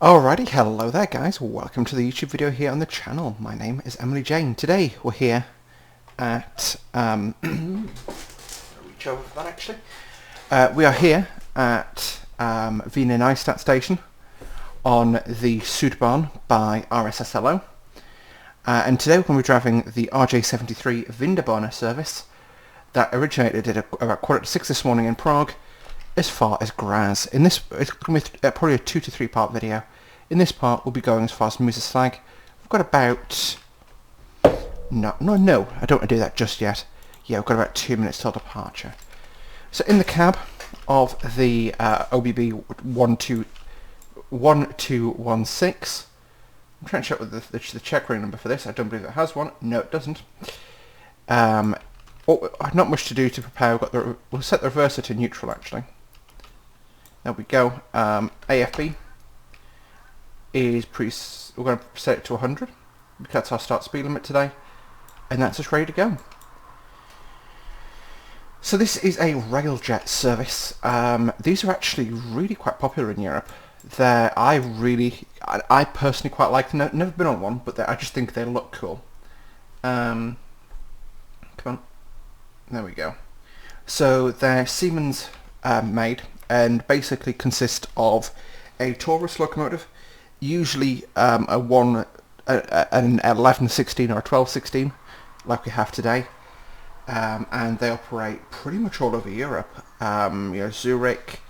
Alrighty, hello there guys, welcome to the YouTube video here on the channel. My name is Emily Jane. Today we're here at, reach over for that actually. We are here at Wiener Neustadt station on the Südbahn by RSSLO. And today we're going to be driving the RJ73 Winterbahn service that originated at about 5:45 this morning in Prague as far as Graz. In this, it's going to be probably a 2 to 3 part video. In this part, we'll be going as far as Neustadt. We've got about... No, I don't want to do that just yet. Yeah, we've got about 2 minutes till departure. So in the cab of the OBB 1216, I'm trying to check with the check ring number for this. I don't believe it has one. No, it doesn't. Not much to do to prepare. We'll set the reverser to neutral actually. There we go. AFB is we're going to set it to 100 because that's our start speed limit today, and that's us ready to go. So this is a railjet service. These are actually really quite popular in Europe. I personally quite like them. Never been on one, but I just think they look cool. Come on, there we go. So they're Siemens made, and basically consist of a Taurus locomotive, usually an 1116 or a 1216 like we have today, and they operate pretty much all over Europe. Zurich,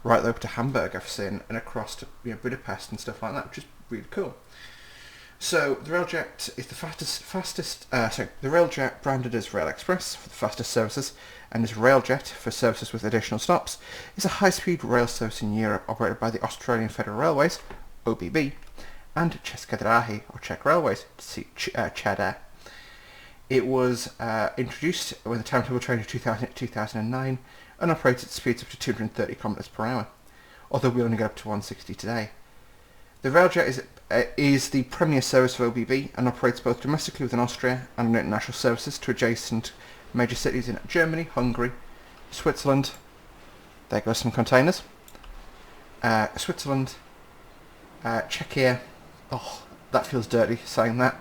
right over to Hamburg I've seen, and across to Budapest and stuff like that, which is really cool. So the railjet is the the railjet branded as Rail Express for the fastest services, and as Railjet for services with additional stops, is a high-speed rail service in Europe operated by the Australian Federal Railways, OBB, and České dráhy, or Czech Railways, ČD. It was introduced with the timetable train of 2009 and operated at speeds up to 230 km per hour, although we only get up to 160 today. The Railjet is the premier service for OBB and operates both domestically within Austria and on international services to adjacent major cities in Germany, Hungary, Switzerland. There goes some containers. Switzerland, Czechia. Oh, that feels dirty saying that.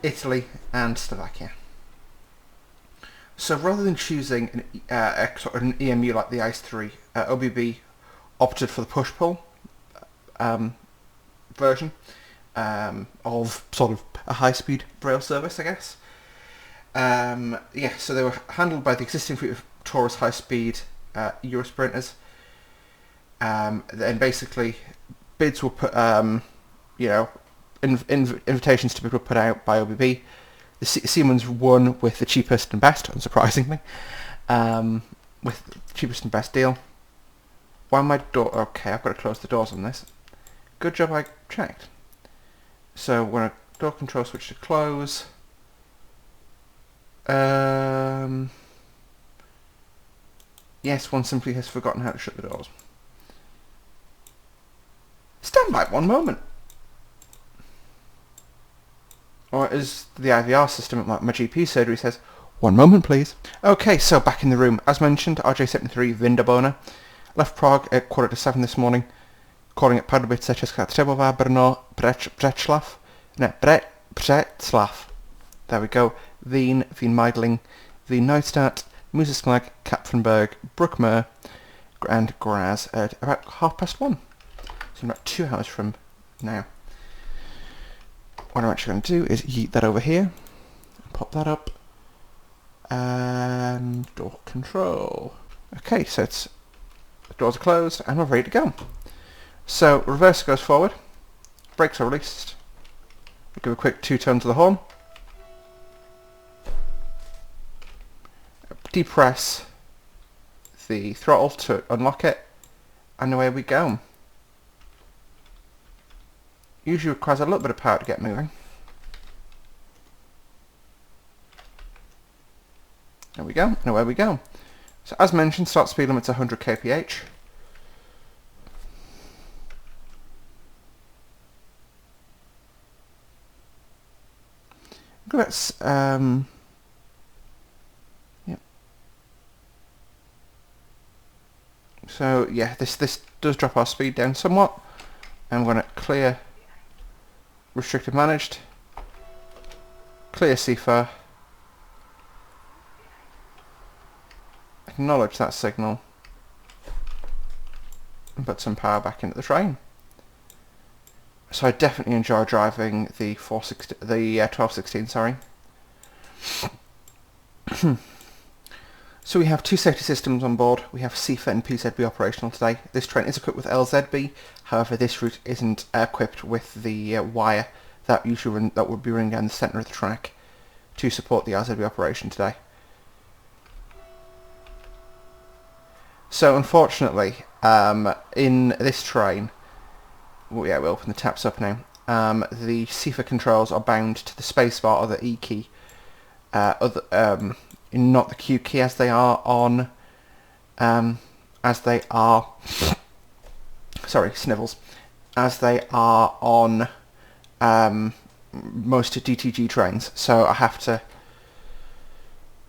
Italy and Slovakia. So rather than choosing an EMU like the ICE-3, OBB opted for the push-pull version of sort of a high-speed rail service, I guess. So they were handled by the existing fleet of Taurus high-speed Euro sprinters, and basically bids were put, invitations to bid were put out by OBB. The Siemens won with the cheapest and best, unsurprisingly, with the cheapest and best deal. Why my door? Okay, I've got to close the doors on this. Good job I checked. So we're going to door control switch to close. Yes, one simply has forgotten how to shut the doors. Stand by 1 moment. Or as the IVR system at my GP surgery says, 1 moment please. Okay, so back in the room. As mentioned, RJ73 Winterbahn left Prague at 6:45 this morning, calling at Pardubice, Česká Třebová, Brno, Břeclav. There we go. Wien Meidling, Wien Neustadt, Neustadt, Kapfenberg, Bruckmer, and Graz at about 1:30. So about 2 hours from now. What I'm actually going to do is yeet that over here, pop that up, and door control. Okay, so the doors are closed and we're ready to go. So reverse goes forward, brakes are released. We'll give a quick 2 turns of the horn. Depress the throttle to unlock it, and away we go. Usually requires a little bit of power to get moving. There we go, and away we go. So as mentioned, start speed limit's 100 kph. Let's So yeah, this does drop our speed down somewhat. I'm going to clear restricted managed, clear CFA, acknowledge that signal, and put some power back into the train. So I definitely enjoy driving the 1216, sorry. So we have two safety systems on board. We have CFA and PZB operational today. This train is equipped with LZB, however this route isn't equipped with the wire that would be running down the centre of the track to support the LZB operation today. So unfortunately, in this train, well, yeah, we'll open the taps up now. The CFA controls are bound to the spacebar or the E key, not the Q key as they are on, sorry, snivels, as they are on most DTG trains. So I have to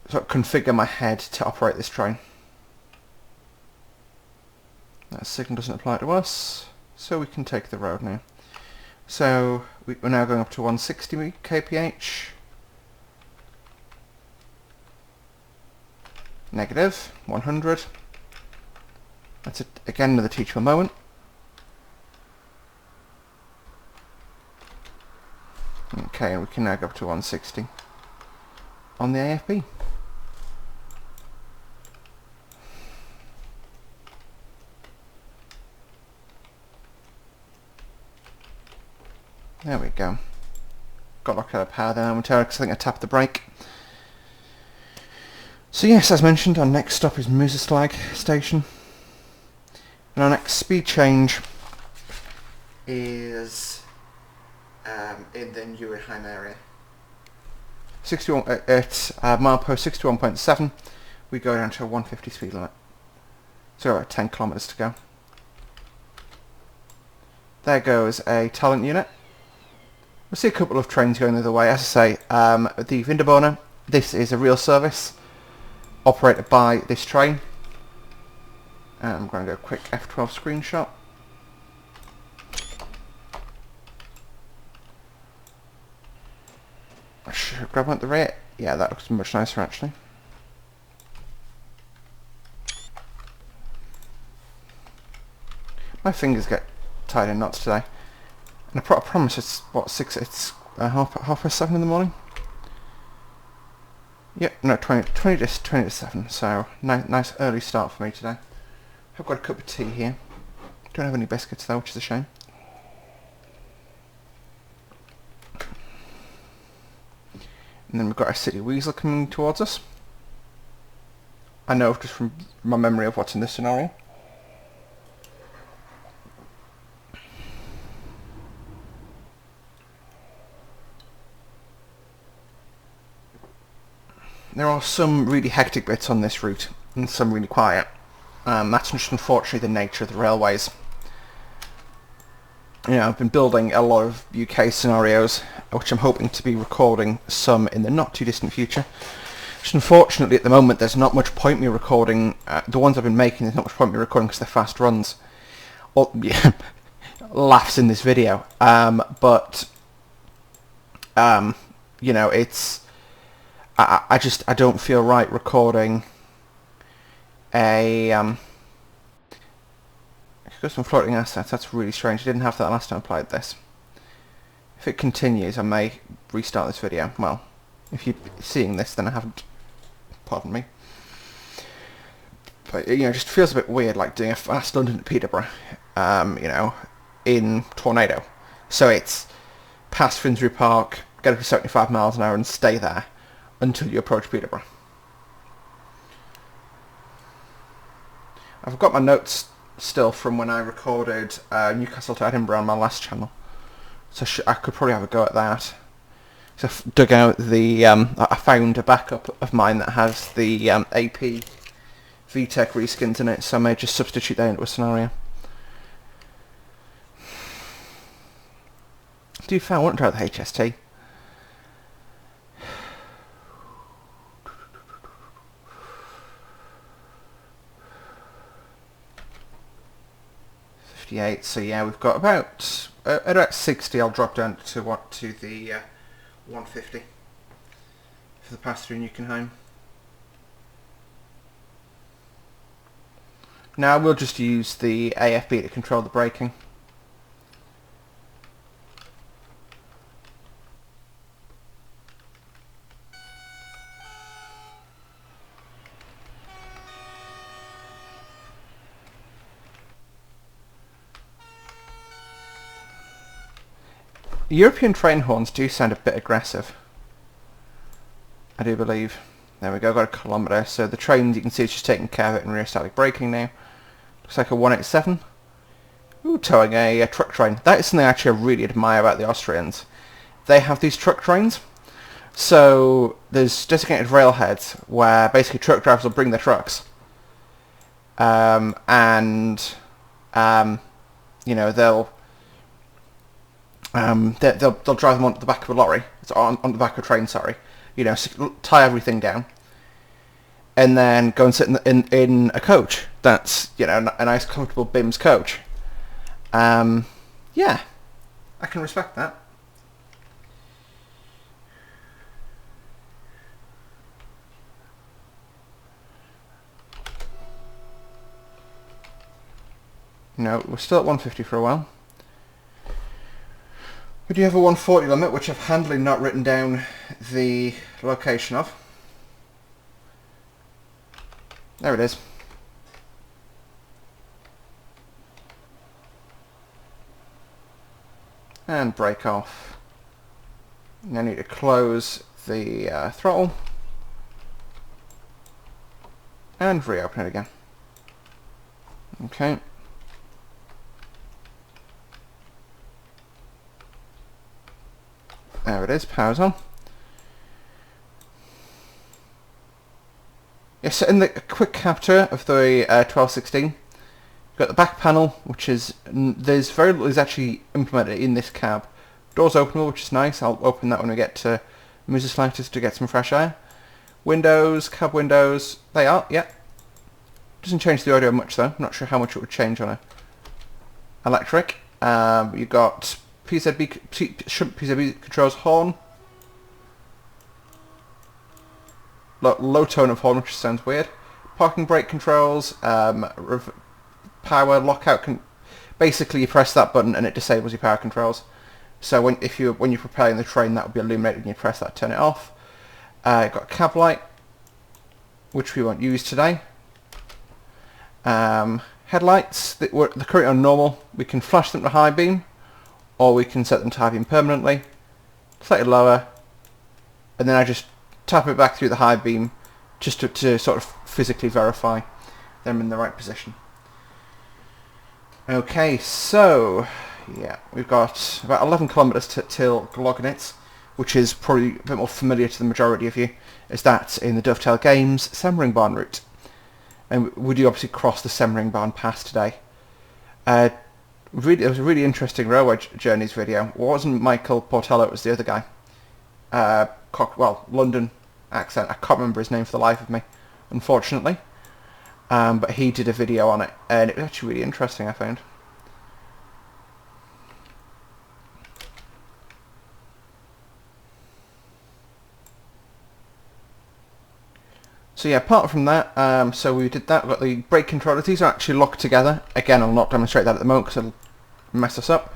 sort of configure my head to operate this train. That signal doesn't apply to us, so we can take the road now. So we're now going up to 160 kph. Negative 100. That's again another teachable moment. Okay, and we can now go up to 160 on the AFB. There we go. Got locked out of power there momentarily because I think I tapped the brake. So yes, as mentioned, our next stop is Neustadt station. And our next speed change is in the Neustadt area. 61 at milepost 61.7, we go down to a 150 speed limit. So about 10 kilometers to go. There goes a talent unit. We'll see a couple of trains going the other way. As I say, the Wiener, this is a real service operated by this train. I'm going to go a quick F12 screenshot. I should grab one at the rear. Yeah, that looks much nicer actually. My fingers get tied in knots today. And I promise it's what, it's half past 7 in the morning. Yep, no, 20 to 7, so nice early start for me today. I've got a cup of tea here. Don't have any biscuits though, which is a shame. And then we've got a city weasel coming towards us. I know just from my memory of what's in this scenario. There are some really hectic bits on this route, and some really quiet. That's just unfortunately the nature of the railways. You know, I've been building a lot of UK scenarios, which I'm hoping to be recording some in the not too distant future. Just unfortunately at the moment there's not much point me recording, the ones I've been making there's not much point me recording because they're fast runs. Or, yeah, laughs in this video. You know, it's... I don't feel right recording a got some floating assets. That's really strange. I didn't have that last time I played this. If it continues, I may restart this video. Well, if you're seeing this, then I haven't. Pardon me. But you know, it just feels a bit weird, like doing a fast London to Peterborough. You know, in Tornado. So it's past Finsbury Park, get up to 75 miles an hour, and stay there until you approach Peterborough. I've got my notes still from when I recorded Newcastle to Edinburgh on my last channel, so I could probably have a go at that. So I dug out the, I found a backup of mine that has the AP VTech reskins in it, so I may just substitute that into a scenario. Do you find I want to try the HST? So yeah, we've got about at about 60 I'll drop down to the 150 for the pass-through in Newkenheim. Now we'll just use the AFB to control the braking. European train horns do sound a bit aggressive, I do believe. There we go, got a kilometre. So the train, you can see, it's just taking care of it in rear static braking now. Looks like a 187. Ooh, towing a truck train. That is something actually I really admire about the Austrians. They have these truck trains. So there's designated railheads where basically truck drivers will bring their trucks. You know, they'll drive them onto the back of a lorry, on the back of a train, sorry. You know, tie everything down, and then go and sit in a coach. That's, you know, a nice, comfortable BIMS coach. Yeah, I can respect that. No, we're still at 150 for a while. We do have a 140 limit, which I've handily not written down the location of. There it is. And brake off. Now I need to close the throttle. And reopen it again. Okay. There it is, power's on. Yes, so in the quick capture of the 1216, you've got the back panel, which is, there's very little is actually implemented in this cab. Doors openable, which is nice. I'll open that when we get to Musa selectors to get some fresh air. Windows, cab windows, they are, yeah. Doesn't change the audio much though. I'm not sure how much it would change on a electric. You've got PZB controls horn. Low tone of horn, which sounds weird. Parking brake controls. Power lockout. Basically, you press that button and it disables your power controls. So when you're preparing the train, that will be illuminated, and you press that to turn it off. You've got cab light, which we won't use today. Headlights. They're currently on normal. We can flash them to high beam, or we can set them to high beam permanently. Slightly lower, and then I just tap it back through the high beam just to sort of physically verify them in the right position. Okay, so yeah, we've got about 11 kilometres till Glognitz, which is probably a bit more familiar to the majority of you, as that's in the Dovetail Games Semmeringbahn route. And we do obviously cross the Semmeringbahn Pass today. It was a really interesting railway journeys video. It wasn't Michael Portello, it was the other guy. London accent. I can't remember his name for the life of me, unfortunately. But he did a video on it, and it was actually really interesting, I found. So yeah, apart from that, so we did that. We've got the brake controllers. These are actually locked together. Again, I'll not demonstrate that at the moment because it'll mess us up.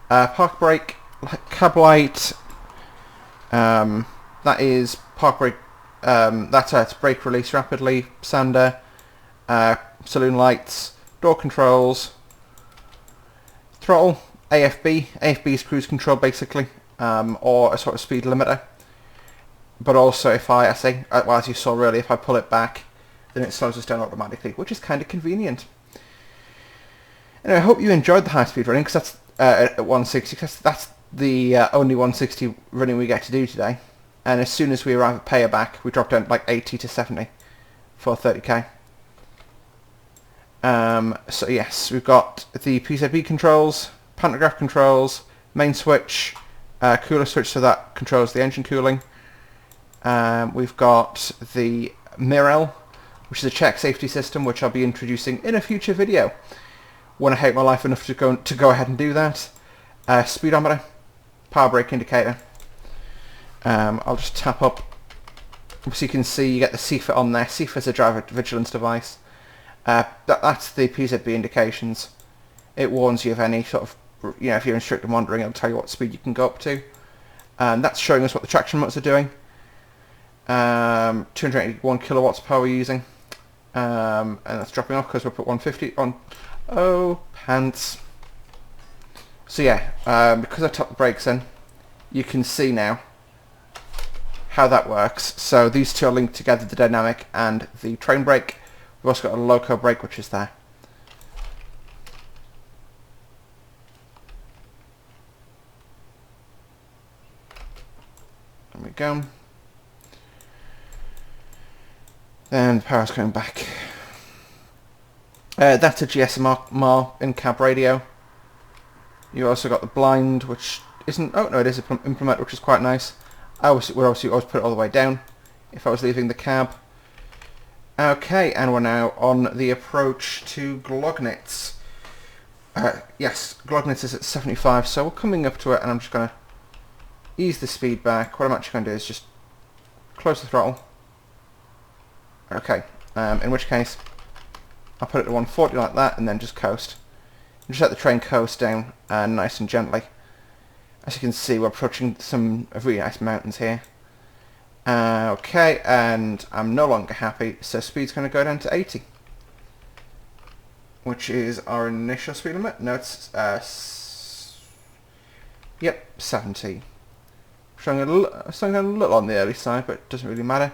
Park brake, cab light. That is park brake. That's it's brake release rapidly. Sander. Saloon lights. Door controls. Throttle. AFB. AFB is cruise control basically, or a sort of speed limiter. But also, as you saw earlier, if I pull it back, then it slows us down automatically, which is kind of convenient. Anyway, I hope you enjoyed the high-speed running, because that's at 160, because that's the only 160 running we get to do today. And as soon as we arrive at Payerback, we drop down to like 80 to 70 for 30k. So yes, we've got the PZB controls, pantograph controls, main switch, cooler switch, so that controls the engine cooling. We've got the Mirel, which is a check safety system, which I'll be introducing in a future video when I hate my life enough to go ahead and do that. Speedometer, power brake indicator. I'll just tap up. So you can see you get the CFIT on there. CFIT is a driver vigilance device. That's the PZB indications. It warns you of any sort of, if you're in strict monitoring, it'll tell you what speed you can go up to. That's showing us what the traction motors are doing. 281 kilowatts power we're using. And that's dropping off because we'll put 150 on. Oh, pants. So yeah, because I tapped the brakes in, you can see now how that works. So these two are linked together, the dynamic and the train brake. We've also got a loco brake which is there. There we go. Then the power's coming back. That's a GSM in-cab radio. You also got the blind, which isn't... Oh no, it is an implement, which is quite nice. I would obviously always put it all the way down if I was leaving the cab. Okay, and we're now on the approach to Glognitz. Yes, Glognitz is at 75, so we're coming up to it, and I'm just going to ease the speed back. What I'm actually going to do is just close the throttle. Okay, in which case I'll put it to 140 like that, and then just coast. Just let the train coast down nice and gently. As you can see, we're approaching some really nice mountains here. Okay, and I'm no longer happy, so speed's going to go down to 80. Which is our initial speed limit. No, it's... yep, 70. Showing a little on the early side, but it doesn't really matter.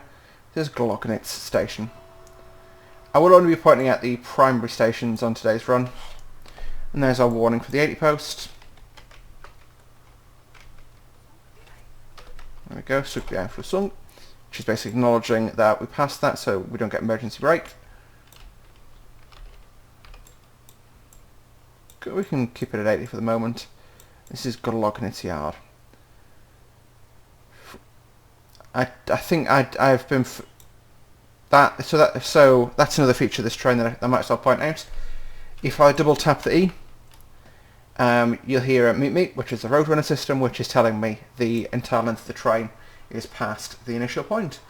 There's Glognitz station. I will only be pointing out the primary stations on today's run. And there's our warning for the 80 post. There we go, Superbeeinflussung, which is basically acknowledging that we passed that so we don't get emergency brake. We can keep it at 80 for the moment. This is Glognitz Yard. I think I've been so that's another feature of this train that I might as well point out. If I double tap the E, you'll hear a meet me, which is the Roadrunner system, which is telling me the entire length of the train is past the initial point.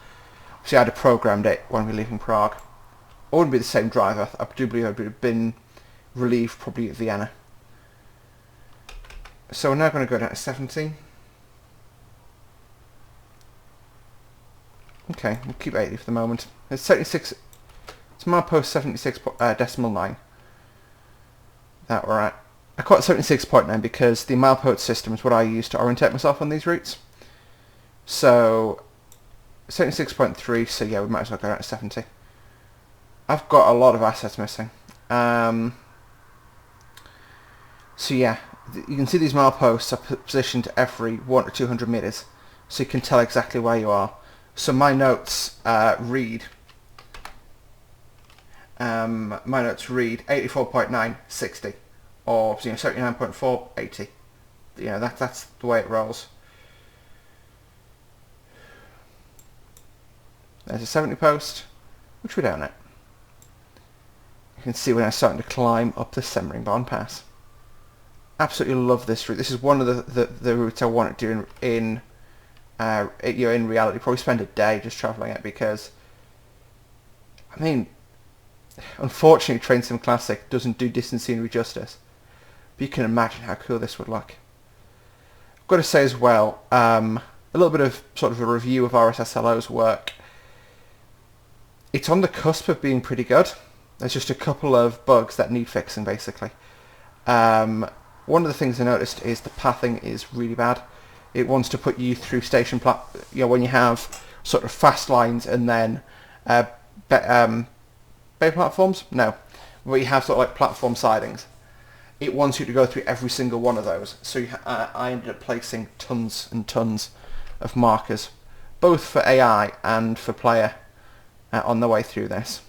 See, I'd have programmed it when we were leaving Prague. It wouldn't be the same driver. I do believe I would have been relieved probably at Vienna. So we're now going to go down to 70. Okay, we'll keep 80 for the moment. It's 76. It's milepost 76 decimal 9 that we're at. I call it 76.9 because the milepost system is what I use to orientate myself on these routes. So 76.3. So yeah, we might as well go down to 70. I've got a lot of assets missing. So yeah, you can see these mileposts are positioned every 100 to 200 meters, so you can tell exactly where you are. So my notes read 84.9, 60, or 79.4, 80. That's the way it rolls. There's a 70 post, which we're down at. You can see we're now starting to climb up the Semmeringbahn Pass. Absolutely love this route. This is one of the routes I want to do in reality. Probably spend a day just travelling it because, I mean, unfortunately Train Sim Classic doesn't do distance scenery justice. But you can imagine how cool this would look. I've got to say as well, a little bit of sort of a review of RSSLO's work. It's on the cusp of being pretty good. There's just a couple of bugs that need fixing, basically. One of the things I noticed is the pathing is really bad. It wants to put you through station when you have sort of fast lines and then bay platforms. No, where you have sort of like platform sidings. It wants you to go through every single one of those. So I ended up placing tons and tons of markers, both for AI and for player, on the way through this.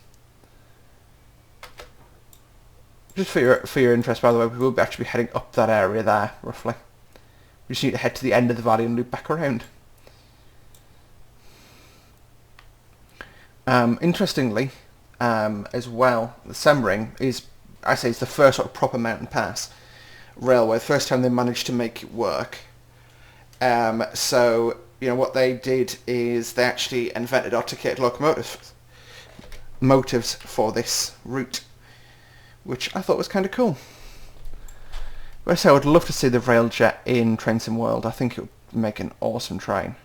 Just for your interest, by the way, we will actually be heading up that area there, roughly. We just need to head to the end of the valley and loop back around. Interestingly, as well, the Semmering is, I say, it's the first sort of proper mountain pass. railway. The first time they managed to make it work. So, what they did is they actually invented articulated motives for this route, which I thought was kind of cool. But I say I would love to see the Railjet in Train Sim World. I think it would make an awesome train.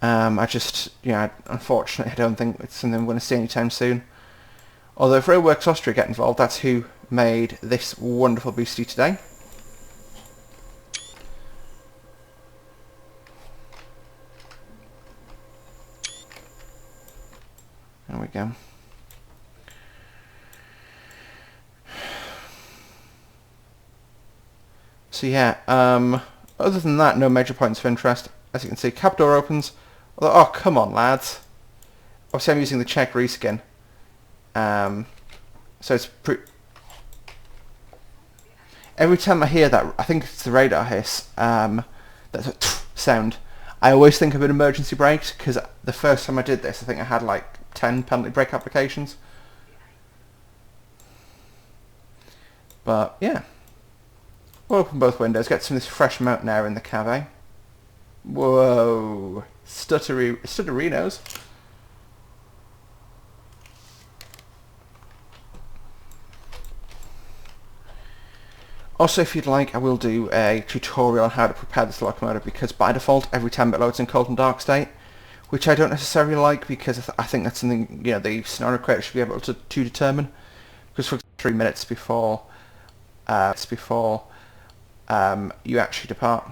I just, unfortunately, I don't think it's something I'm going to see anytime soon. Although if Railworks Austria get involved, that's who made this wonderful beastie today. There we go. So yeah, other than that, no major points of interest. As you can see, cab door opens. Although, oh, come on, lads. Obviously, I'm using the Czech reskin. So it's every time I hear that, I think it's the radar hiss, that's a sound, I always think of an emergency brake, because the first time I did this, I think I had like 10 penalty brake applications. But yeah, we'll open both windows, get some of this fresh mountain air in the cave. Whoa, stutterinos. Also, if you'd like, I will do a tutorial on how to prepare this locomotive, because by default every time it loads in cold and dark state, which I don't necessarily like, because I think that's something the scenario creator should be able to determine. Because for 3 minutes before you actually depart.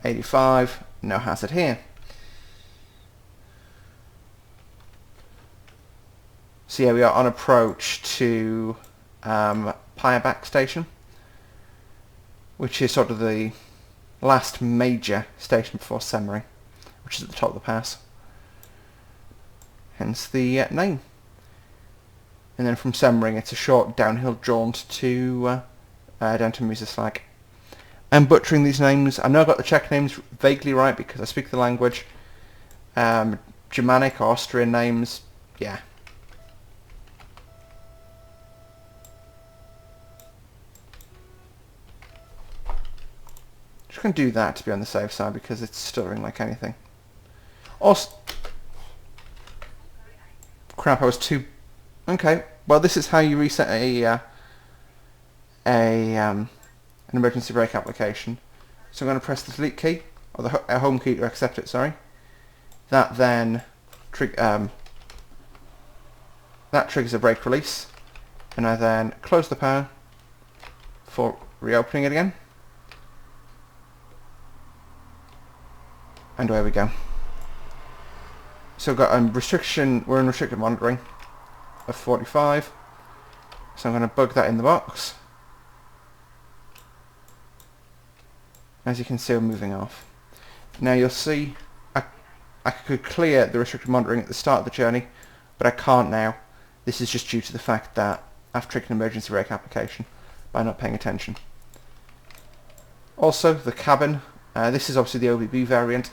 85, no hazard here. So yeah, we are on approach to Pireback station, which is sort of the last major station before Semmery, which is at the top of the pass. Hence the name. And then from Semmering, it's a short downhill jaunt to down to Museslag. I'm butchering these names. I know I got the Czech names vaguely right because I speak the language. Germanic, Austrian names, yeah. Just going to do that to be on the safe side because it's stuttering like anything. Also, crap, I was too... Okay, well this is how you reset an emergency brake application. So I'm going to press the delete key, or the home key to accept it, sorry. That then that triggers a brake release, and I then close the power for reopening it again. And away we go. So we've got a restriction, we're in restricted monitoring of 45. So I'm going to bug that in the box. As you can see, we're moving off. Now you'll see I could clear the restricted monitoring at the start of the journey, but I can't now. This is just due to the fact that I've triggered an emergency brake application by not paying attention. Also, the cabin. This is obviously the OBB variant.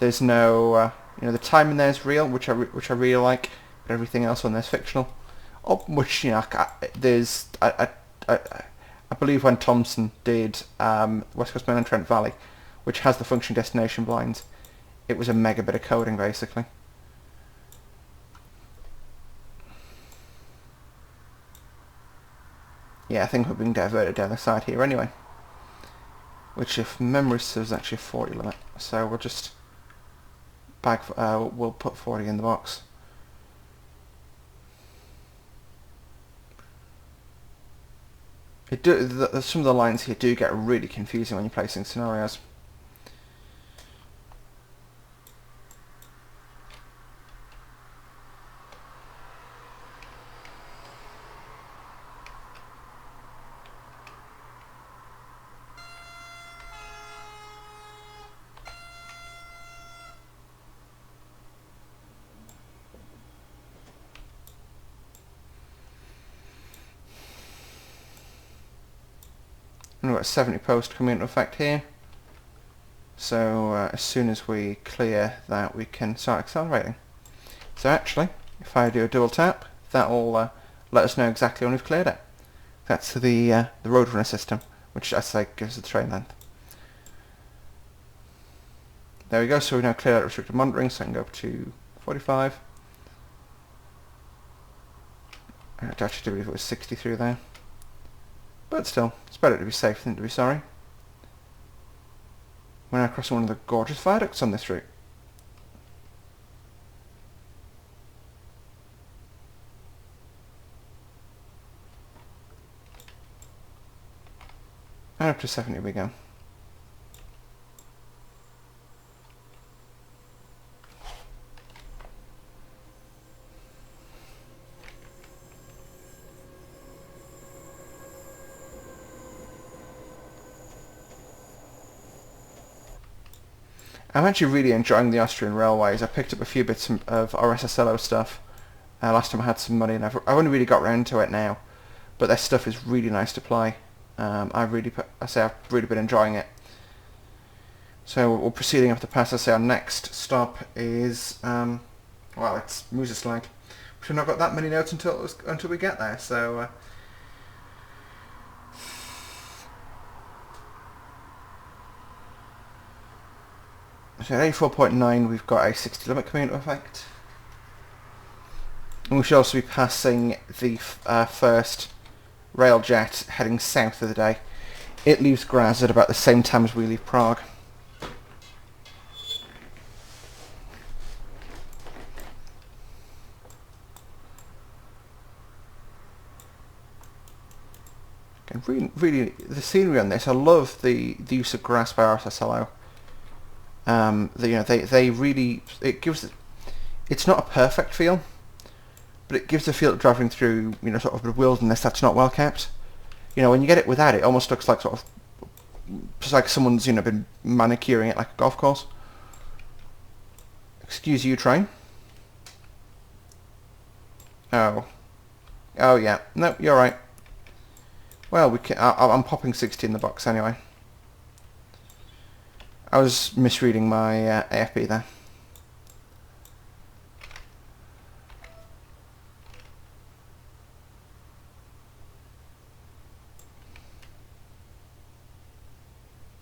There's no, the timing there is real, which I really like, but everything else on there is fictional. Which there's I believe when Thomson did West Coast Main and Trent Valley, which has the function destination blinds, it was a mega bit of coding basically. Yeah, I think we're being diverted down the side here anyway. Which, if memory serves, is actually a 40 limit. So we'll just we'll put 40 in the box. Some of the lines here do get really confusing when you're placing scenarios. And we've got a 70 post coming into effect here. So as soon as we clear that, we can start accelerating. So actually, if I do a double tap, that will let us know exactly when we've cleared it. That's the Roadrunner system, which I say gives the train length. There we go, so we've now cleared out restricted monitoring, so I can go up to 45. I'd actually believe it was 60 through there. But still, it's better to be safe than to be sorry. We're now crossing one of the gorgeous viaducts on this route. And up to 70 we go. I'm actually really enjoying the Austrian railways. I picked up a few bits of RSSLO stuff last time I had some money, and I've only really got around to it now. But their stuff is really nice to play. I've really been enjoying it. So we're proceeding up the pass. I say our next stop is well, it's Museslag. We've not got that many notes until we get there. So. So at 84.9 we've got a 60 limit coming into effect. And we should also be passing the first rail jet heading south of the day. It leaves Graz at about the same time as we leave Prague. And really, the scenery on this, I love the use of grass by RSSLO. They really, it's not a perfect feel, but it gives a feel of driving through, sort of a wilderness that's not well kept. When you get it without it almost looks like just like someone's, been manicuring it like a golf course. Excuse you, train. Oh yeah, no, you're right. Well, I'm popping 60 in the box anyway. I was misreading my AFB there.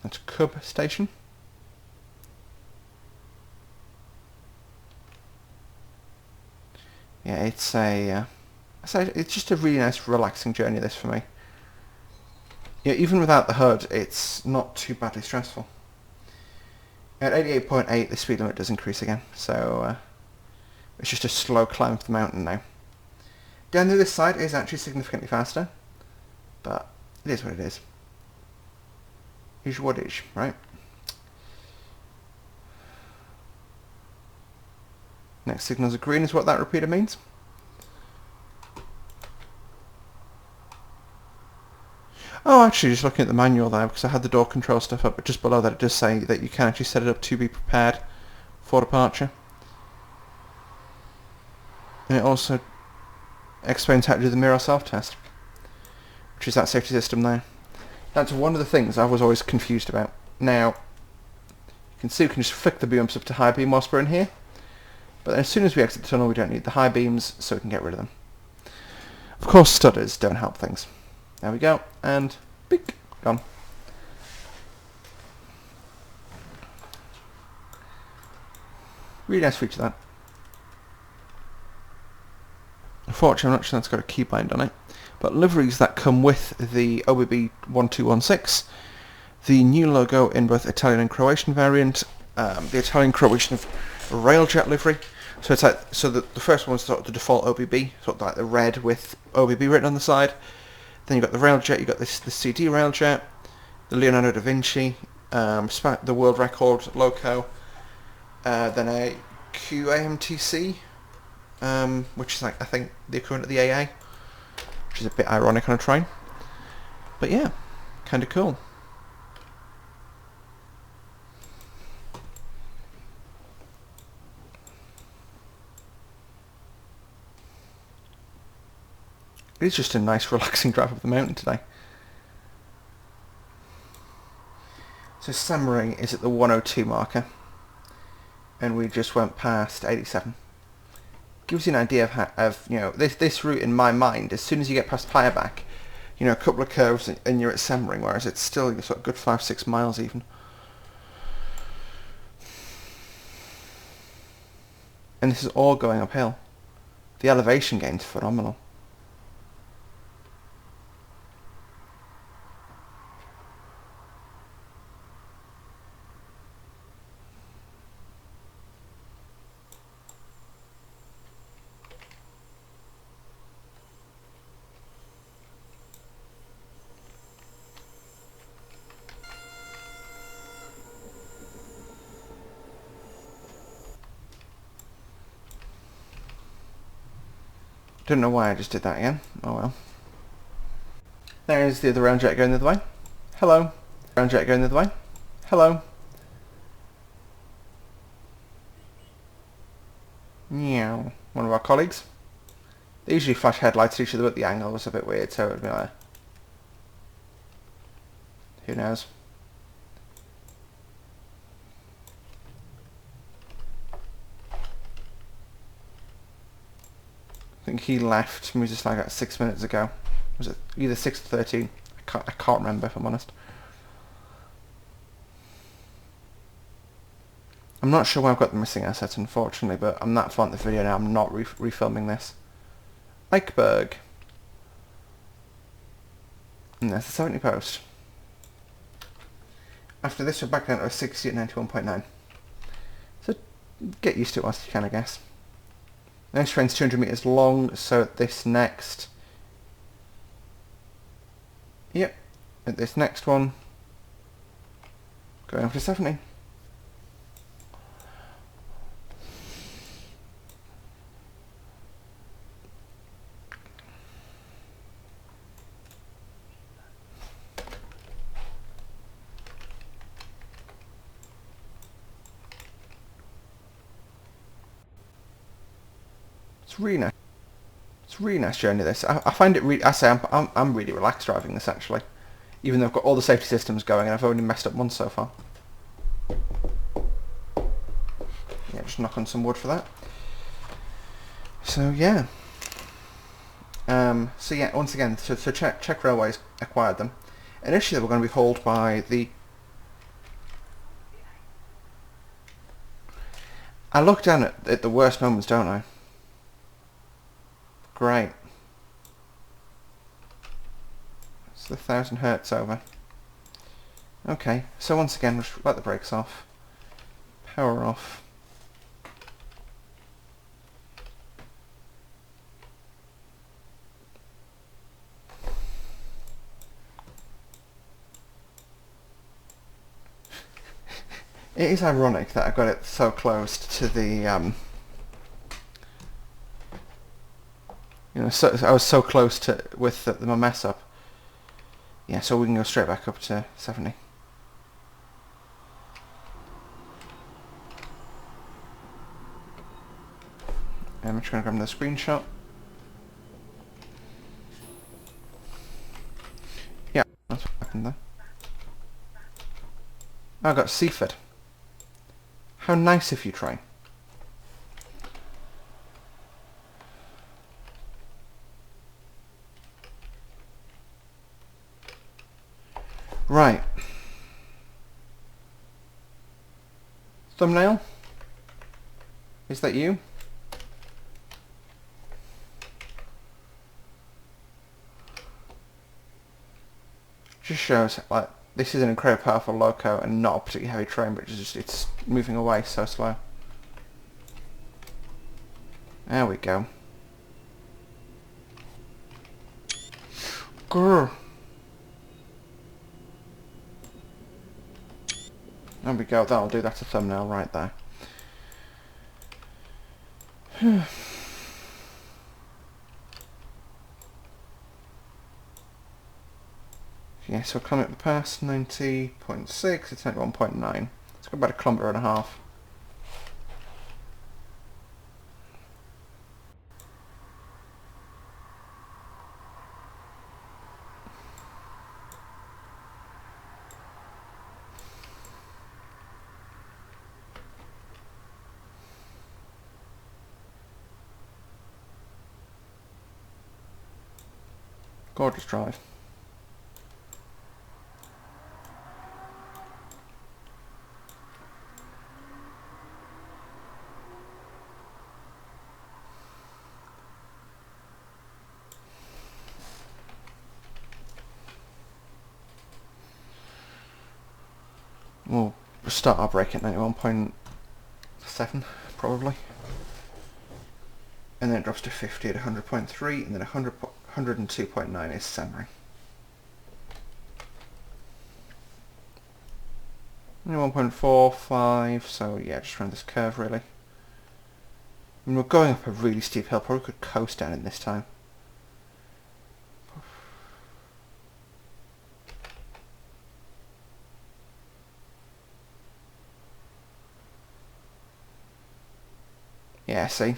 That's Cub Station. Yeah, it's it's just a really nice, relaxing journey. This for me. Yeah, even without the HUD, it's not too badly stressful. At 88.8, the speed limit does increase again, so it's just a slow climb up the mountain now. Down the other side is actually significantly faster, but it is what it is. Is what is, right? Next signals are green is what that repeater means. Oh, actually, just looking at the manual there, because I had the door control stuff up, but just below that it does say that you can actually set it up to be prepared for departure. And it also explains how to do the mirror self-test, which is that safety system there. That's one of the things I was always confused about. Now, you can see we can just flick the beams up to high beam whilst we're in here, but then as soon as we exit the tunnel we don't need the high beams, so we can get rid of them. Of course, stutters don't help things. There we go, and beep, gone. Really nice feature, that. Unfortunately, I'm not sure that's got a keybind on it, but liveries that come with the OBB 1216, the new logo in both Italian and Croatian variant, the Italian-Croatian railjet livery. So it's like, the first one was sort of the default OBB, sort of like the red with OBB written on the side. Then you've got the railjet, you've got the CD railjet, the Leonardo da Vinci, the world record loco, then a QAMTC, which is like, I think, the equivalent of the AA, which is a bit ironic on a train. But yeah, kind of cool. It's just a nice relaxing drive up the mountain today. So Samurai is at the 102 marker, and we just went past 87. Gives you an idea of this route in my mind. As soon as you get past Fireback, you know, a couple of curves and you're at Semmering, whereas it's still a sort of good 5-6 miles even. And this is all going uphill. The elevation gain's phenomenal. Don't know why I just did that again. Oh well. There's the other round jet going the other way. Hello. Round jet going the other way. Hello. Meow. One of our colleagues. They usually flash headlights at each other, but the angle was a bit weird, so it would be like... Who knows? I think he left maybe just like 6 minutes ago. Was it either 6 or 13? I can't remember, if I'm honest. I'm not sure why I've got the missing assets, unfortunately, but I'm that far in the video now, I'm not refilming this. Eichberg. And there's the 70 post. After this, we're back down to a 60 at 91.9. So get used to it whilst you can, I guess. Next train's 200 metres long, so at this next... Yep, at this next one, going up to 70. It's really nice. It's a really nice journey, this. I find it really... I say I'm really relaxed driving this, actually. Even though I've got all the safety systems going and I've only messed up once so far. Yeah, just knock on some wood for that. So, yeah. So yeah, once again, so Czech Railways acquired them. Initially they were going to be hauled by the... I look down at the worst moments, don't I? Great. It's the 1000 hertz over. Okay, so once again, just let the brakes off. Power off. It is ironic that I got it so close to the, you know, I was so close to with the mess up. Yeah, so we can go straight back up to 70. I'm just going to grab the screenshot. Yeah, that's what happened there. I got Seaford. How nice of you, train. Right. Thumbnail? Is that you? Just shows like this is an incredibly powerful loco and not a particularly heavy train, but it's moving away so slow. There we go. Grr. There we go, that'll do, that's a thumbnail right there. Yeah, so we're coming up the pass, 90.6, it's 91.9. It's got about a kilometre and a half. Gorgeous drive. We'll start our break at 91.7 probably. And then it drops to 50 at 100.3, and then 102.9 is simmering. 1.45, so yeah, just around this curve really. I mean, we're going up a really steep hill, probably could coast down in this time. Yeah, see?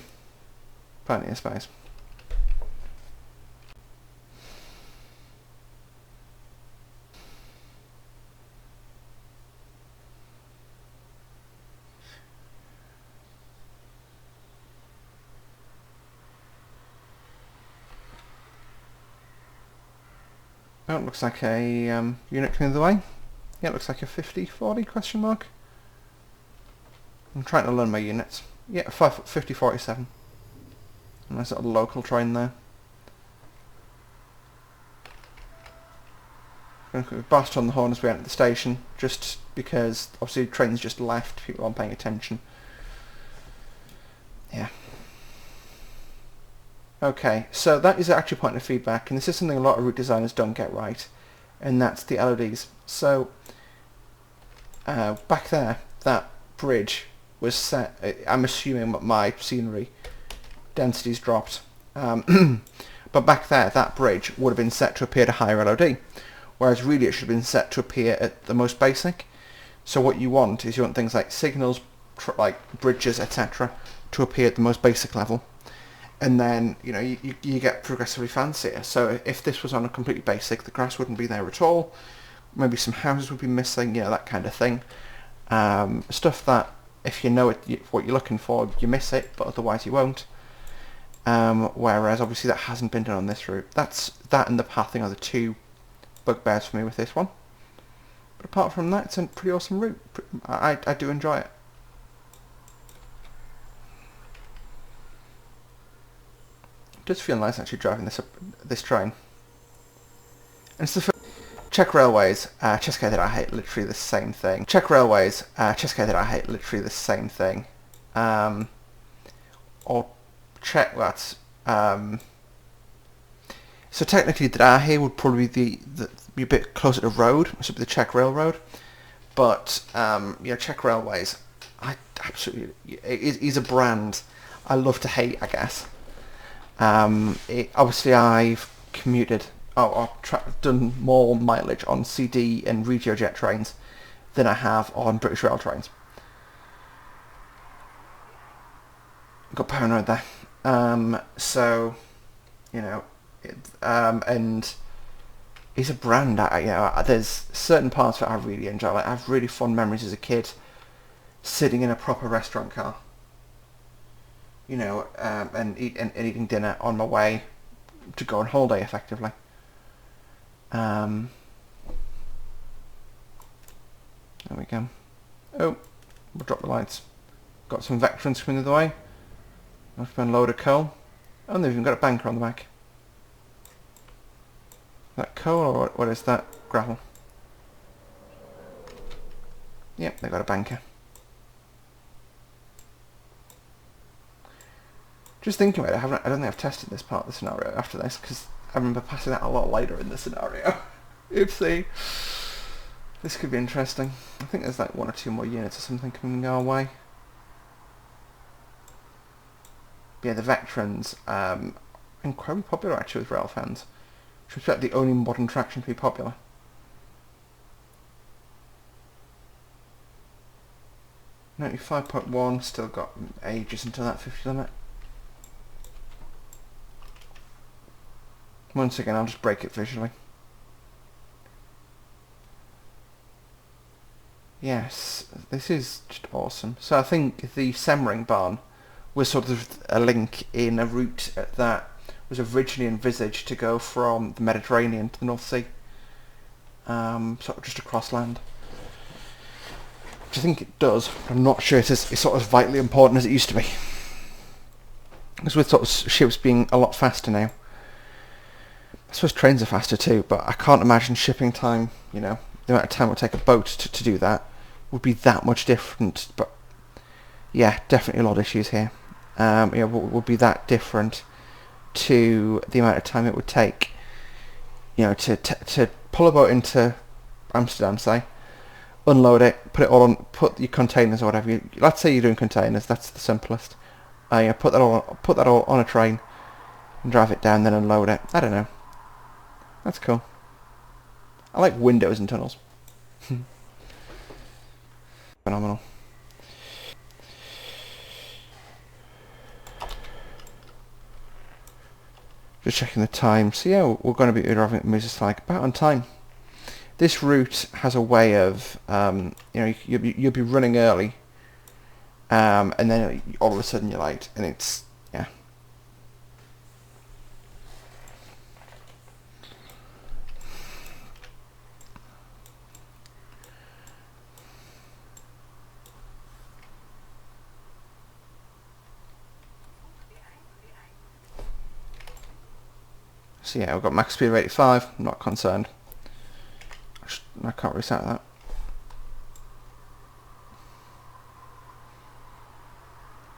Plenty of space. Oh, it looks like a unit coming the way. Yeah, it looks like a 50-40 question mark. I'm trying to learn my units. Yeah, 50-47. Nice little local train there. I'm going to blast on the horn as we enter the station, just because obviously the train's just left, people aren't paying attention. Yeah. Okay, so that is actually a point of feedback, and this is something a lot of route designers don't get right, and that's the LODs. So, back there, that bridge was set, I'm assuming my scenery densities dropped, but back there, that bridge would have been set to appear at a higher LOD, whereas really it should have been set to appear at the most basic. So what you want is you want things like signals, like bridges, etc., to appear at the most basic level. And then, you know, you get progressively fancier. So if this was on a completely basic, the grass wouldn't be there at all. Maybe some houses would be missing, you know, that kind of thing. Stuff that, if you know what you're looking for, you miss it, but otherwise you won't. Whereas, obviously, that hasn't been done on this route. That and the pathing are the two bugbears for me with this one. But apart from that, it's a pretty awesome route. I do enjoy it. It does feel nice actually driving this train. And it's the first Czech Railways, České dráhy, literally the same thing. Czech Railways, České dráhy, literally the same thing. Or Czech, that's so technically dráhy would probably be a bit closer to road, which would be the Czech Railroad. But yeah, Czech Railways, I absolutely, is a brand I love to hate, I guess. Obviously I've commuted, done more mileage on CD and RegioJet trains than I have on British Rail trains. Got paranoid there. So, you know, and it's a brand. You know, there's certain parts that I really enjoy. Like, I have really fond memories as a kid, sitting in a proper restaurant car. You know, and eating dinner on my way to go on holiday, effectively. There we go. Oh, we'll drop the lights. Got some veterans coming the way. I've been load of coal. Oh, and they've even got a banker on the back. Is that coal or what is that? Gravel. Yep, they've got a banker. Just thinking about it, I don't think I've tested this part of the scenario after this, because I remember passing that a lot later in the scenario. Oopsie. This could be interesting. I think there's like 1 or 2 more units or something coming our way. But yeah, the veterans are incredibly popular actually with rail fans. Which was like the only modern traction to be popular. .1, still got ages until that 50 limit. Once again, I'll just break it visually. Yes, this is just awesome. So I think the Semmering barn was sort of a link in a route that was originally envisaged to go from the Mediterranean to the North Sea. Sort of just across land. Which I think it does, but I'm not sure it's sort of vitally important as it used to be. Because with sort of ships being a lot faster now. I suppose trains are faster too, but I can't imagine shipping time, you know, the amount of time it would take a boat to do that, would be that much different. But yeah, definitely a lot of issues here. Would be that different to the amount of time it would take, to pull a boat into Amsterdam, say, unload it, put it all on, put your containers or whatever. Let's say you're doing containers. That's the simplest. Put that all on a train and drive it down, then unload it. I don't know. That's cool. I like windows and tunnels. Phenomenal. Just checking the time. So yeah, we're going to be arriving at Mrs. about on time. This route has a way of, you'll be running early, and then all of a sudden you're late, and it's, yeah. So yeah, we've got max speed of 85, I'm not concerned. I can't reset that.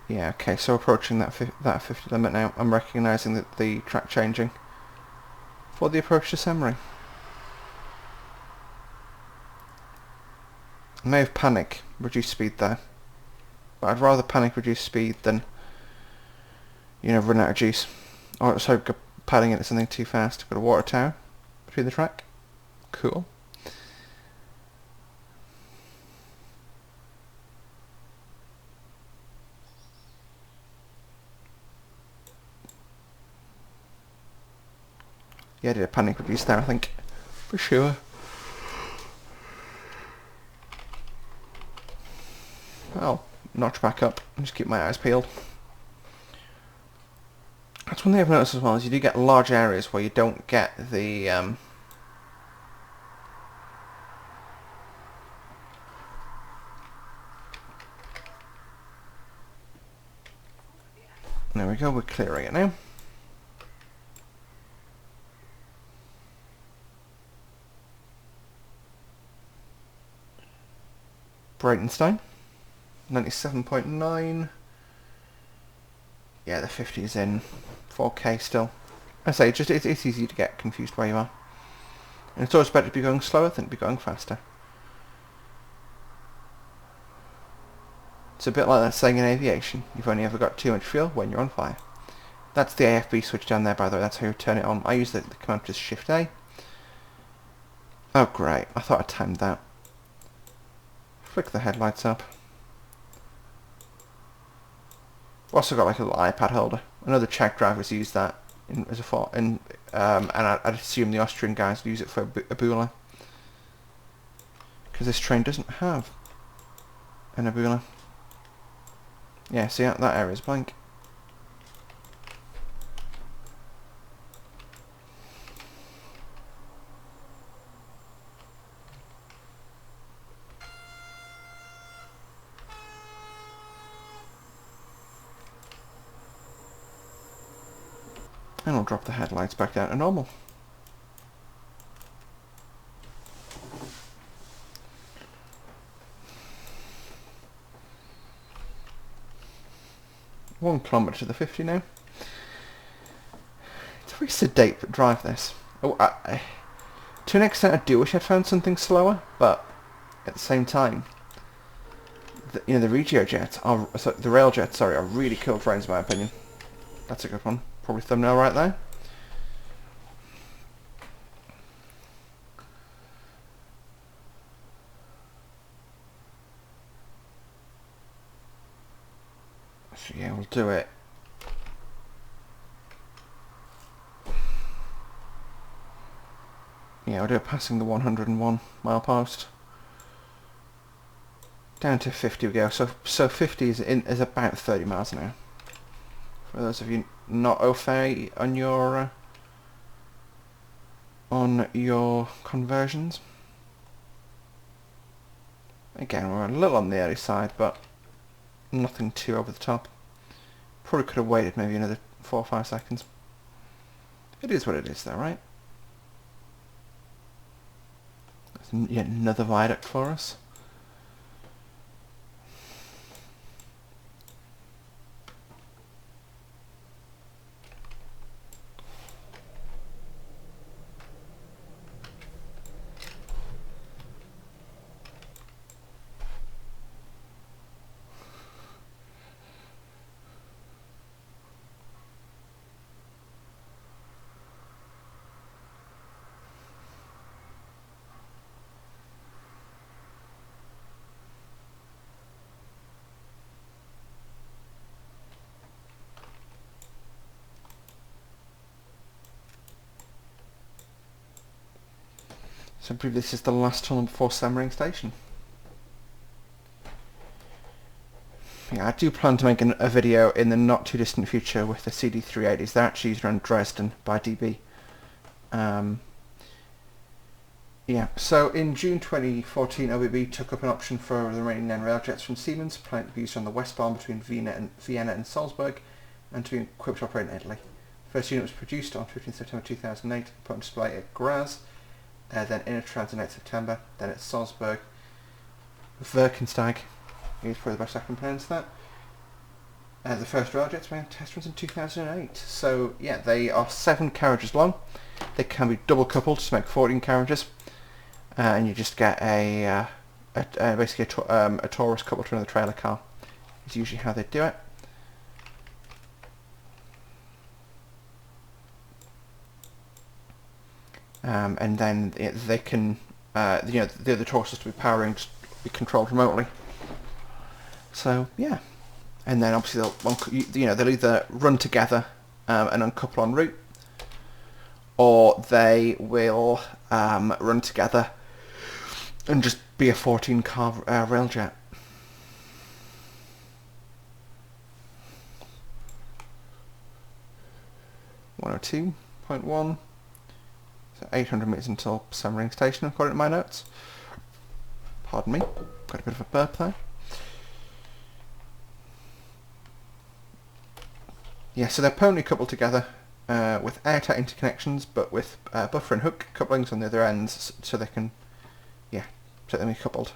Yeah, okay, so approaching that 50 limit now. I'm recognising that the track changing for the approach to Semri. I may have panic, reduce speed there. But I'd rather panic, reduce speed than, run out of juice. Or sorry, padding into something too fast. Got a water tower between the track. Cool. Yeah, I did a panic reduce there, I think. For sure. I'll notch back up and just keep my eyes peeled. That's one thing I've noticed as well, is you do get large areas where you don't get the... There we go, we're clearing it now. Breitenstein, 97.9. Yeah, the 50 is in 4K still. I say, it's easy to get confused where you are. And it's always better to be going slower than to be going faster. It's a bit like that saying in aviation, you've only ever got too much fuel when you're on fire. That's the AFB switch down there, by the way, that's how you turn it on. I use the command to Shift A. Oh great, I thought I timed that. Flick the headlights up. I've also got like a little iPad holder. I know the Czech drivers use that as a and I'd assume the Austrian guys use it for a bula. Because this train doesn't have an abula. Yeah, see that area's blank. And I'll drop the headlights back down to normal. One kilometre to the 50 now. It's a very sedate drive, this. Oh, to an extent I do wish I'd found something slower, but at the same time, the Regio jets are, the rail jets, sorry, are really cool trains in my opinion. That's a good one. Probably thumbnail right there. So yeah, we'll do it. Yeah, we'll do it passing the 101 mile post. Down to 50 we go. So 50 is about 30 miles an hour. For those of you not au fait on your conversions. Again, we're a little on the early side, but nothing too over the top. Probably could have waited maybe another 4 or 5 seconds. It is what it is though, right? That's yet another viaduct for us. So I believe this is the last tunnel before Semmering Station. Yeah, I do plan to make a video in the not too distant future with the CD380s. They're actually used around Dresden by DB. Yeah, so in June 2014, OBB took up an option for the remaining 9 railjets from Siemens, planned to be used on the westbound between Vienna and Salzburg, and to be equipped to operate in Italy. The first unit was produced on 15 September 2008, put on display at Graz, then Innertrans in 8 September, then at Salzburg. Verkenstag is probably the best I can pronounce that. The first railjets made test runs in 2008. So yeah, they are 7 carriages long. They can be double coupled to make 14 carriages. And you just get basically a Taurus coupled to another trailer car. Is usually how they do it. And then they can, the other Tauruses to be powering, just be controlled remotely. So yeah, and then obviously they'll either run together and uncouple en route, or they will run together and just be a 14-car railjet. .1, so 800 metres until Semmering Station according to my notes. Pardon me, got a bit of a burp there. Yeah, so they're permanently coupled together with airtight interconnections, but with buffer and hook couplings on the other ends, so they can, yeah, so they can be coupled.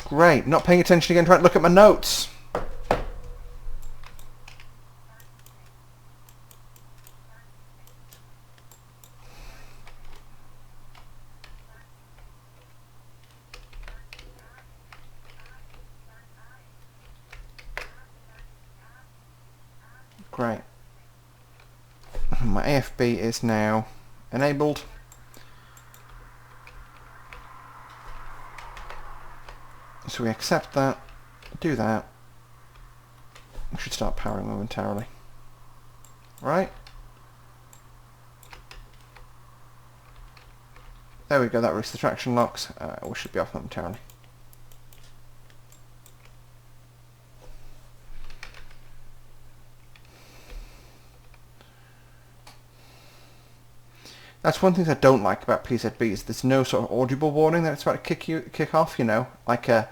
Great, not paying attention again, trying to look at my notes. Great. My AFB is now enabled. So we accept that, do that. We should start powering momentarily. Right. There we go, that released the traction locks. We should be off momentarily. That's one thing I don't like about PZB is there's no sort of audible warning that it's about to kick off, you know, like a,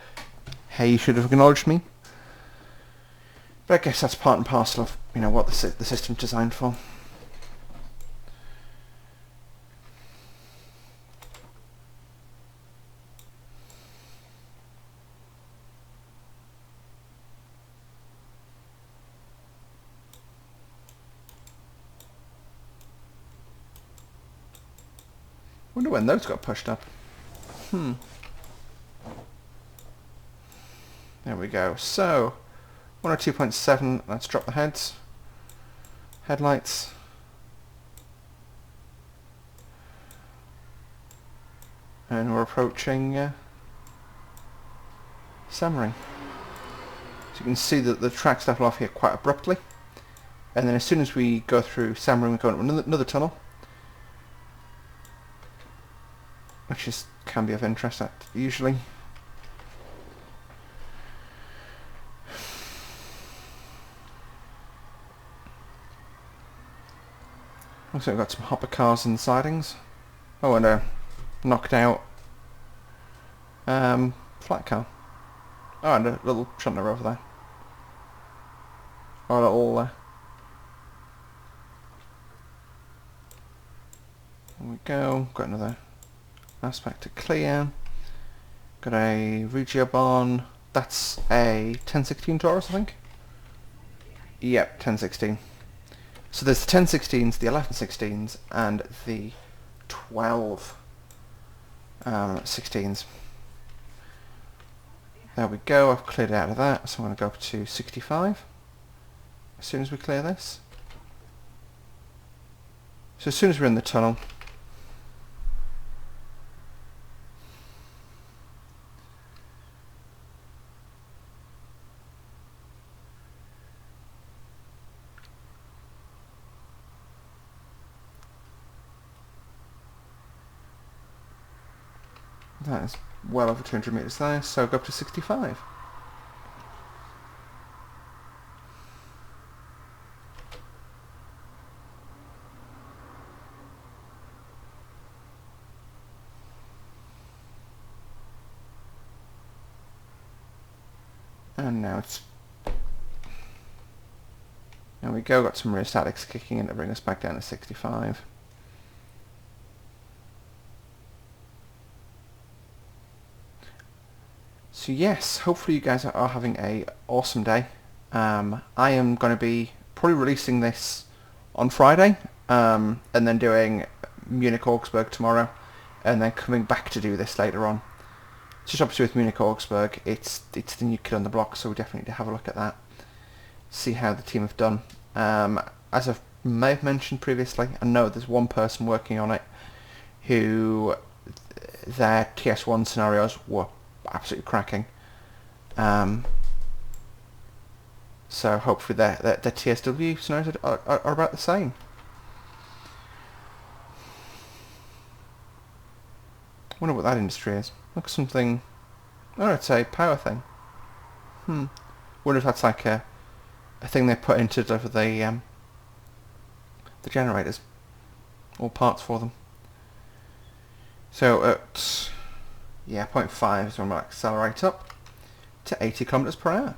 hey, you should have acknowledged me. But I guess that's part and parcel of, you know, what the system's designed for. Wonder when those got pushed up. There we go. So 102.7. Let's drop the heads. Headlights. And we're approaching Semmering. So you can see that the tracks level off here quite abruptly. And then as soon as we go through Semmering, we go into another tunnel, which can be of interest usually. Also we've got some hopper cars and sidings. Oh, and a knocked out flat car. Oh, and a little shunter over there. Oh, a little there we go. Got another aspect to clear. Got a Regiobon. That's a 1016 Taurus, I think. Yep, 1016. So there's the 1016s, the 1116s, and the 12 16s. There we go. I've cleared out of that, so I'm going to go up to 65 as soon as we clear this. So as soon as we're in the tunnel, That is well over 200 metres there, so go up to 65. And now it's... There we go, got some rheostatics kicking in to bring us back down to 65. So yes, hopefully you guys are having a awesome day. I am going to be probably releasing this on Friday, and then doing Munich-Augsburg tomorrow, and then coming back to do this later on. Just obviously with Munich-Augsburg, it's the new kid on the block, so we definitely need to have a look at that. See how the team have done. As I may have mentioned previously, I know there's one person working on it who their TS1 scenarios were absolutely cracking. So hopefully their TSW scenarios are about the same. I wonder what that industry is. Look, something... Oh, it's a power thing. Wonder if that's like a thing they put into deliver the generators. Or parts for them. So at... Yeah, 0.5 is when we'll accelerate up to 80 kilometers per hour.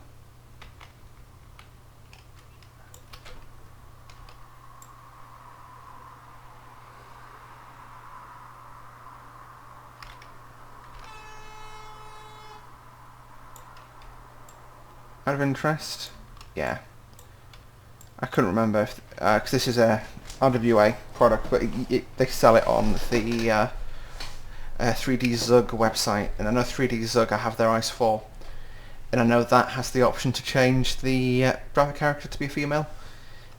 Out of interest, yeah, I couldn't remember if because this is a RWA product, but they sell it on the 3D Zug website, and I know 3D Zug I have their Ice 4, and I know that has the option to change the driver character to be a female,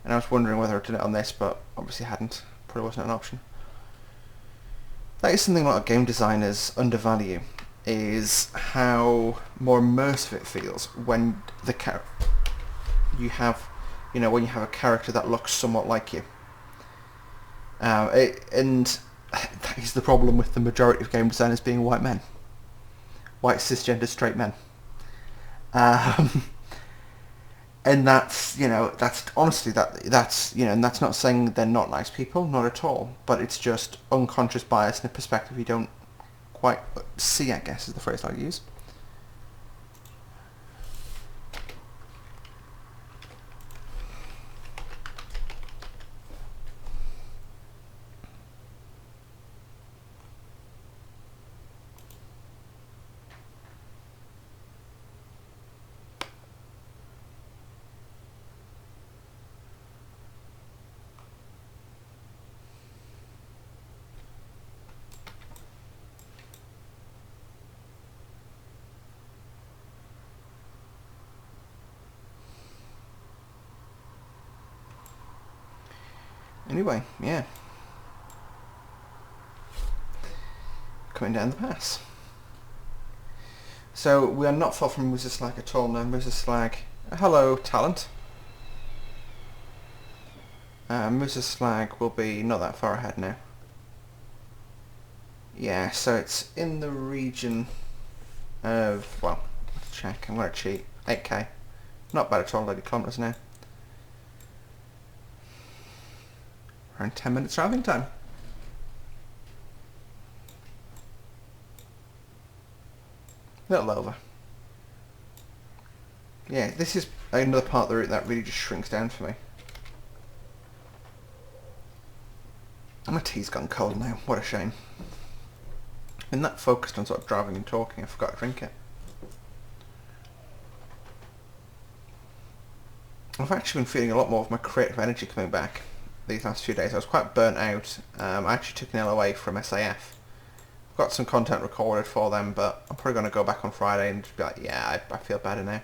and I was wondering whether I'd done it on this, but obviously hadn't. Probably wasn't an option. That is something a lot of game designers undervalue, is how more immersive it feels when you have a character that looks somewhat like you. And that is the problem with the majority of game designers being white men, white cisgender straight men. And that's honestly and that's not saying they're not nice people, not at all, but it's just unconscious bias and a perspective you don't quite see, I guess is the phrase I'll use. Anyway, yeah. Coming down the pass. So we are not far from Musaslag at all now. Musaslag, hello talent. Musaslag will be not that far ahead now. Yeah, so it's in the region of, well, let's check, I'm going to cheat, 8k. Not bad at all, 80 kilometres now. Around 10 minutes driving time. A little over. Yeah, this is another part of the route that really just shrinks down for me. My tea's gone cold now, what a shame. I'm that focused on sort of driving and talking, I forgot to drink it. I've actually been feeling a lot more of my creative energy coming back these last few days. I was quite burnt out. I actually took an LOA from SAF. I've got some content recorded for them, but I'm probably going to go back on Friday and just be like, yeah, I feel better now.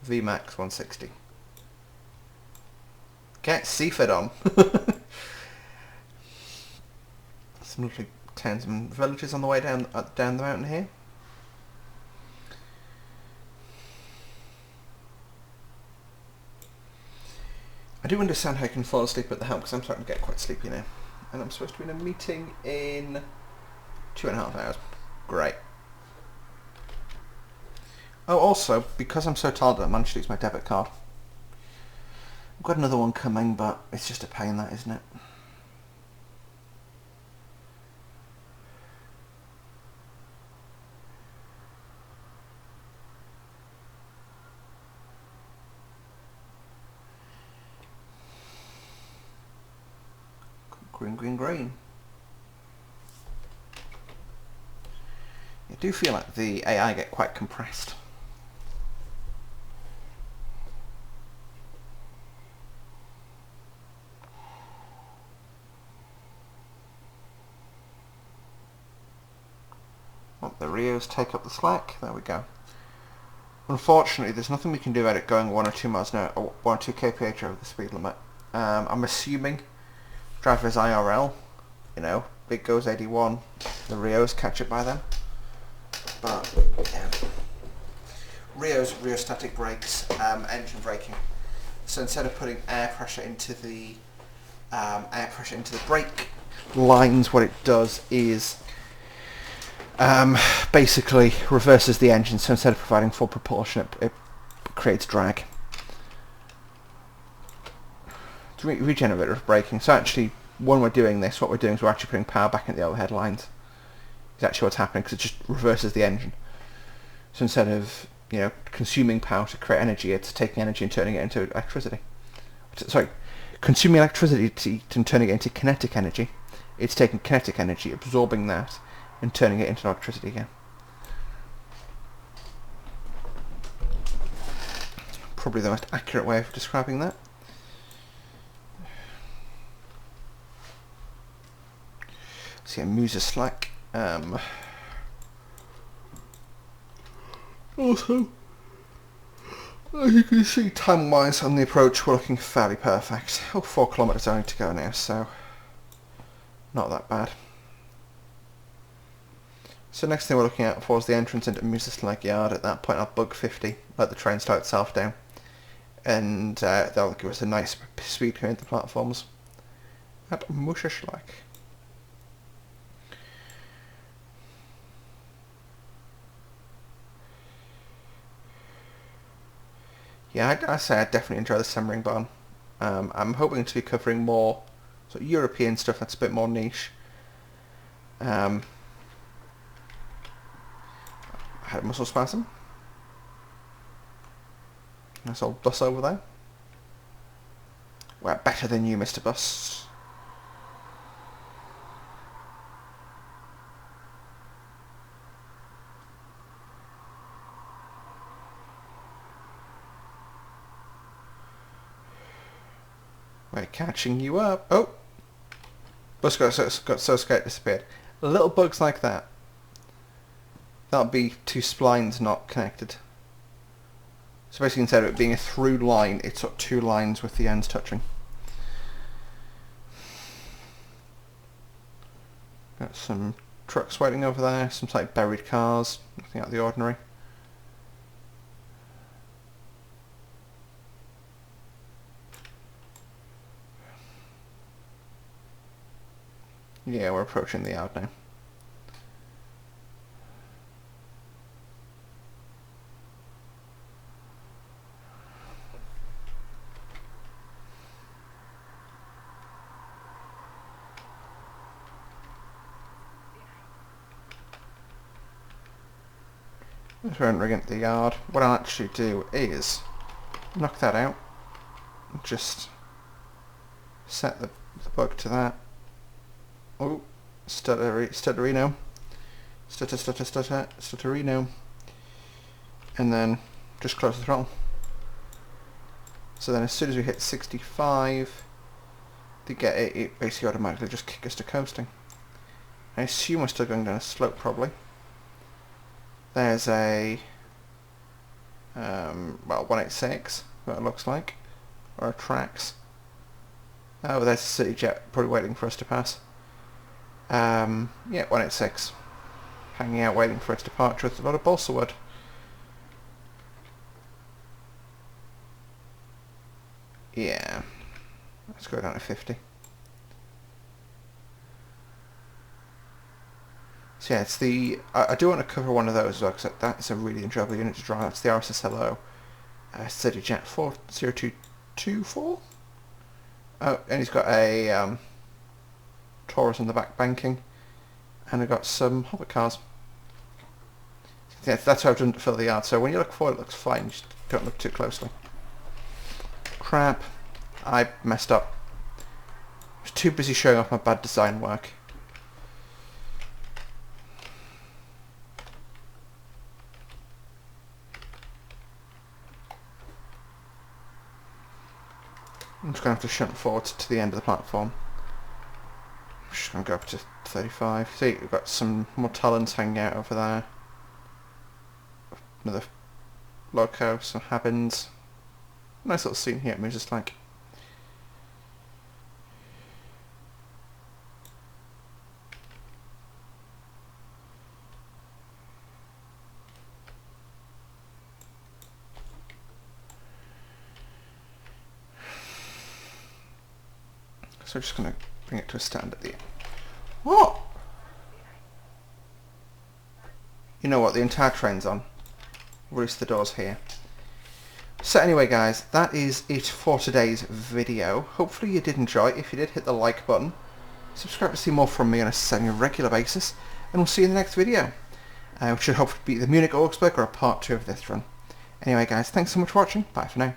VMAX 160. Get Seaford on. Some lovely towns and villages on the way down the mountain here. I do understand how I can fall asleep at the helm because I'm starting to get quite sleepy now. And I'm supposed to be in a meeting in 2.5 hours. Great. Oh, also, because I'm so talented, I managed to use my debit card. I've got another one coming, but it's just a pain, that, isn't it? Green, green, green. I do feel like the AI get quite compressed. Let the Rios take up the slack. There we go. Unfortunately, there's nothing we can do about it going 1 or 2 miles an hour, or 1 or 2 kph over the speed limit. I'm assuming drivers IRL, you know, big goes 81, the Rios catch it by then. But yeah. Rios, rheostatic brakes, engine braking. So instead of putting air pressure into the brake lines, what it does is basically reverses the engine. So instead of providing full propulsion, it creates drag. It's regenerative braking. So actually, when we're doing this, what we're doing is we're actually putting power back into the overhead lines. Is actually what's happening, because it just reverses the engine. So instead of, you know, consuming power to create energy, it's taking energy and turning it into electricity. Sorry, consuming electricity and turning it into kinetic energy. It's taking kinetic energy, absorbing that, and turning it into electricity again. Probably the most accurate way of describing that. So yeah, Musa slack. Also, as you can see, time-wise on the approach, we're looking fairly perfect. Oh, 4 kilometres only to go now, so not that bad. So next thing we're looking at for is the entrance into Musa Slack Yard. At that point I'll bug 50, let the train slow itself down, and that'll give us a nice speed between the platforms at Musa Slack. Yeah, I say I definitely enjoy the Semmeringbahn. I'm hoping to be covering more sort of European stuff that's a bit more niche. I had a muscle spasm. Nice old bus over there. We're better than you, Mr. Bus. We're catching you up. Oh! Bus got so scared it disappeared. Little bugs like that. That'll be 2 splines not connected. So basically, instead of it being a through line, it's got 2 lines with the ends touching. Got some trucks waiting over there, some slight buried cars, nothing out of the ordinary. Yeah, we're approaching the yard now. We're entering into the yard. What I'll actually do is knock that out. Just set the bug to that. Oh, stutterino. Stutterino. And then just close the throttle. So then as soon as we hit 65, it basically automatically just kicks us to coasting. I assume we're still going down a slope probably. There's a 186, what it looks like, or a Trax. Oh, there's a City Jet probably waiting for us to pass. Yeah, 186. Hanging out waiting for its departure with a lot of balsa wood. Yeah. Let's go down to 50. So yeah, it's the... I do want to cover one of those as well, because that's a really enjoyable unit to drive. That's the RSSLO Jet 40224. Oh, and he's got a Taurus on the back banking. And I've got some hobbit cars. Yeah, that's how I've done to fill the yard. So when you look forward, it looks fine. Just don't look too closely. Crap. I messed up. I was too busy showing off my bad design work. I'm just going to have to shunt forward to the end of the platform. I'm just going to go up to 35. See, we've got some more talons hanging out over there. Another loco, some habins. Nice little scene here. I mean, just like... So I'm just going to bring it to a stand at the end. What? You know what, the entire train's on. Release the doors here. So anyway guys, that is it for today's video. Hopefully you did enjoy it. If you did, hit the like button. Subscribe to see more from me on a semi-regular basis. And we'll see you in the next video. Which should hopefully be the Munich Augsburg or a part 2 of this run. Anyway guys, thanks so much for watching. Bye for now.